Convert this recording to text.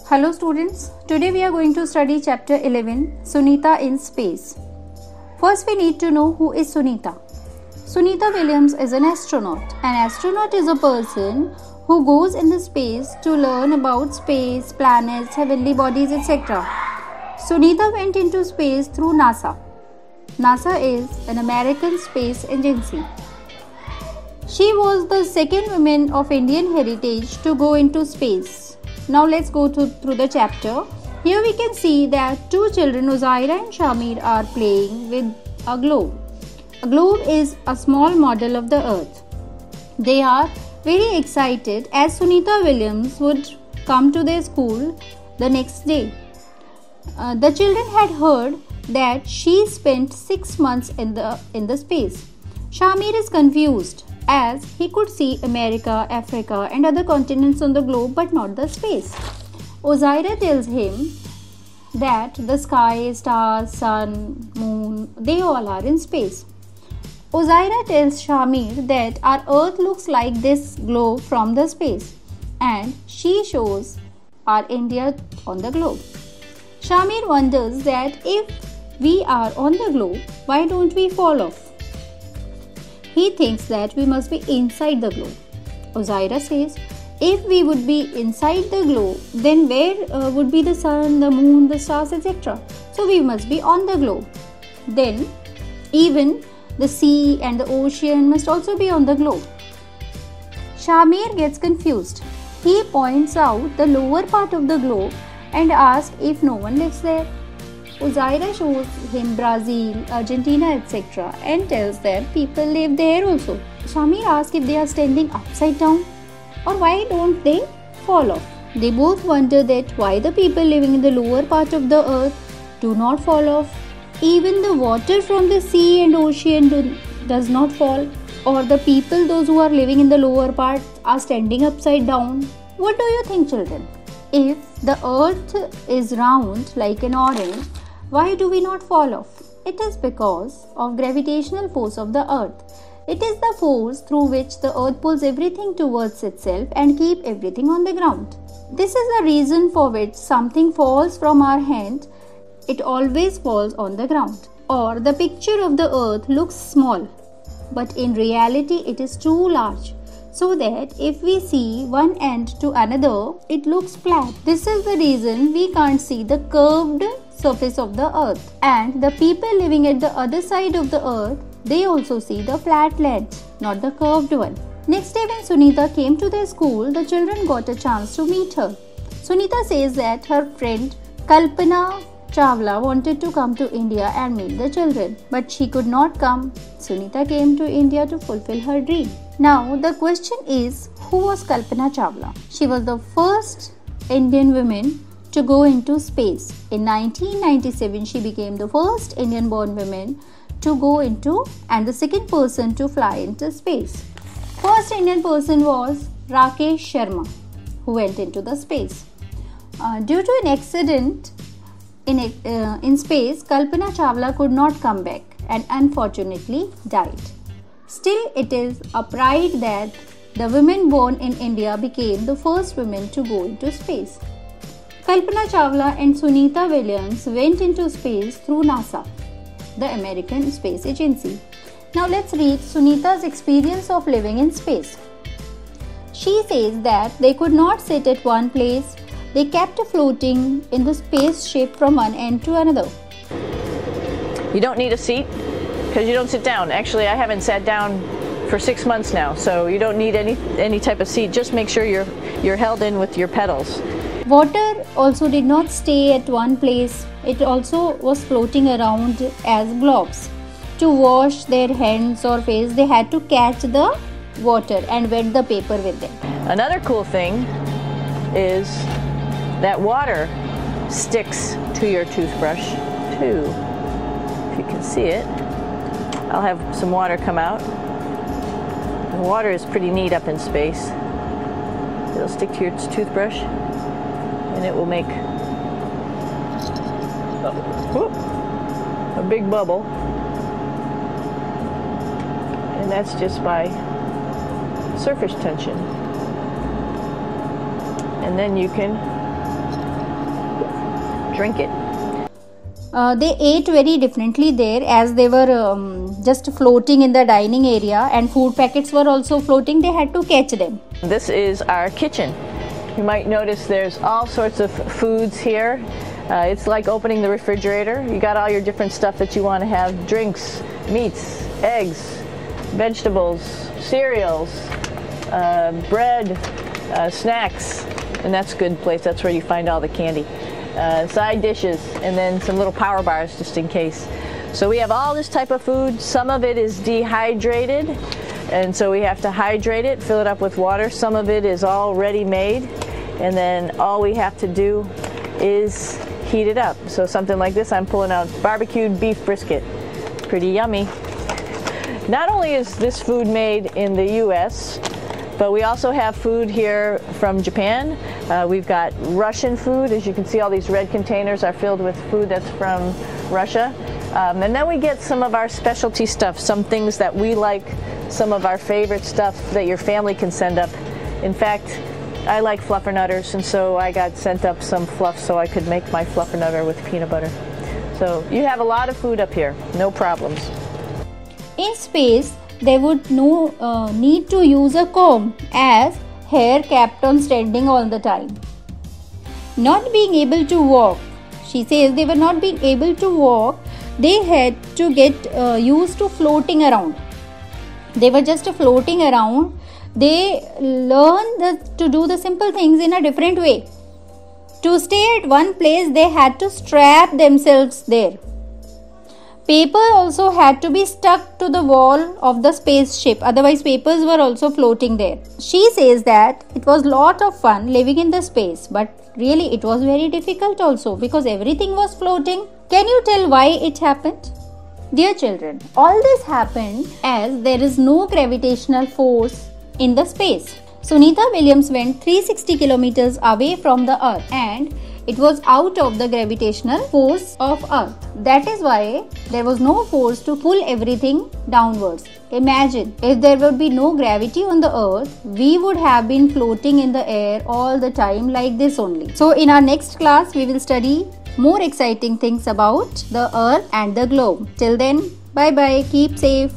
Hello students, today we are going to study chapter 11, Sunita in Space. First we need to know who is Sunita. Sunita Williams is an astronaut. An astronaut is a person who goes in the space to learn about space, planets, heavenly bodies, etc. Sunita went into space through NASA. NASA is an American space agency. She was the second woman of Indian heritage to go into space. Now let's go through the chapter. Here we can see that two children, Uzaira and Shamir, are playing with a globe. A globe is a small model of the earth. They are very excited as Sunita Williams would come to their school the next day. The children had heard that she spent 6 months in the space. Shamir is confused as he could see America, Africa and other continents on the globe but not the space. Uzaira tells him that the sky, stars, sun, moon, they all are in space. Uzaira tells Shamir that our earth looks like this globe from the space and she shows our India on the globe. Shamir wonders that if we are on the globe, why don't we fall off? He thinks that we must be inside the globe. Uzaira says, if we would be inside the globe, then where would be the sun, the moon, the stars, etc. So we must be on the globe. Then even the sea and the ocean must also be on the globe. Shamir gets confused. He points out the lower part of the globe and asks if no one lives there. Uzaira shows him Brazil, Argentina, etc. and tells them people live there also. Shamir asks if they are standing upside down or why don't they fall off. They both wonder that why the people living in the lower part of the earth do not fall off. Even the water from the sea and ocean does not fall, or the people, those who are living in the lower part, are standing upside down. What do you think, children? If the earth is round like an orange, why do we not fall off? It is because of gravitational force of the earth. It is the force through which the earth pulls everything towards itself and keep everything on the ground. This is the reason for which something falls from our hand, it always falls on the ground. Or the picture of the earth looks small, but in reality it is too large, so that if we see one end to another, it looks flat. This is the reason we can't see the curved surface of the earth. And the people living at the other side of the earth, they also see the flat land, not the curved one. Next day when Sunita came to their school, the children got a chance to meet her. Sunita says that her friend Kalpana Chawla wanted to come to India and meet the children, but she could not come. Sunita came to India to fulfill her dream. Now the question is, who was Kalpana Chawla? She was the first Indian woman to go into space. In 1997, she became the first Indian-born woman to go into and the second person to fly into space. First Indian person was Rakesh Sharma, who went into the space. Due to an accident in space, Kalpana Chawla could not come back and unfortunately died. Still, it is a pride that the women born in India became the first women to go into space. Kalpana Chawla and Sunita Williams went into space through NASA, the American Space Agency. Now let's read Sunita's experience of living in space. She says that they could not sit at one place. They kept floating in the spaceship from one end to another. You don't need a seat because you don't sit down. Actually, I haven't sat down for 6 months now, so you don't need any type of seat. Just make sure you're held in with your pedals. Water also did not stay at one place. It also was floating around as blobs. To wash their hands or face, they had to catch the water and wet the paper with them. Another cool thing is that water sticks to your toothbrush too. If you can see it, I'll have some water come out. The water is pretty neat up in space. It'll stick to your toothbrush and it will make a big bubble, and that's just by surface tension. And then you can drink it. They ate very differently there, as they were just floating in the dining area, and food packets were also floating. They had to catch them. This is our kitchen. You might notice there's all sorts of foods here. It's like opening the refrigerator. You got all your different stuff that you want to have: drinks, meats, eggs, vegetables, cereals, bread, snacks, and that's a good place. That's where you find all the candy. Side dishes, and then some little power bars just in case. So we have all this type of food. Some of it is dehydrated, and so we have to hydrate it, fill it up with water. Some of it is all ready made, and then all we have to do is heat it up. So something like this, I'm pulling out barbecued beef brisket. Pretty yummy. Not only is this food made in the US, but we also have food here from Japan. We've got Russian food. As you can see, all these red containers are filled with food that's from Russia. And then we get some of our specialty stuff, some things that we like, some of our favorite stuff that your family can send up. In fact, I like fluffernutters, and so I got sent up some fluff so I could make my fluffernutter with peanut butter. So you have a lot of food up here, no problems. In space, there would no need to use a comb, as hair kept on standing all the time. Not being able to walk, she says they were not being able to walk, they had to get used to floating around. They were just floating around. They learned to do the simple things in a different way. To stay at one place, they had to strap themselves there. Paper also had to be stuck to the wall of the spaceship, otherwise papers were also floating there. She says that it was a lot of fun living in the space, but really it was very difficult also, because everything was floating. Can you tell why it happened? Dear children, all this happened as there is no gravitational force in the space. Sunita Williams went 360 kilometers away from the Earth, and it was out of the gravitational force of Earth. That is why there was no force to pull everything downwards. Imagine, if there would be no gravity on the Earth, we would have been floating in the air all the time like this only. So in our next class, we will study more exciting things about the Earth and the globe. Till then, bye bye, keep safe.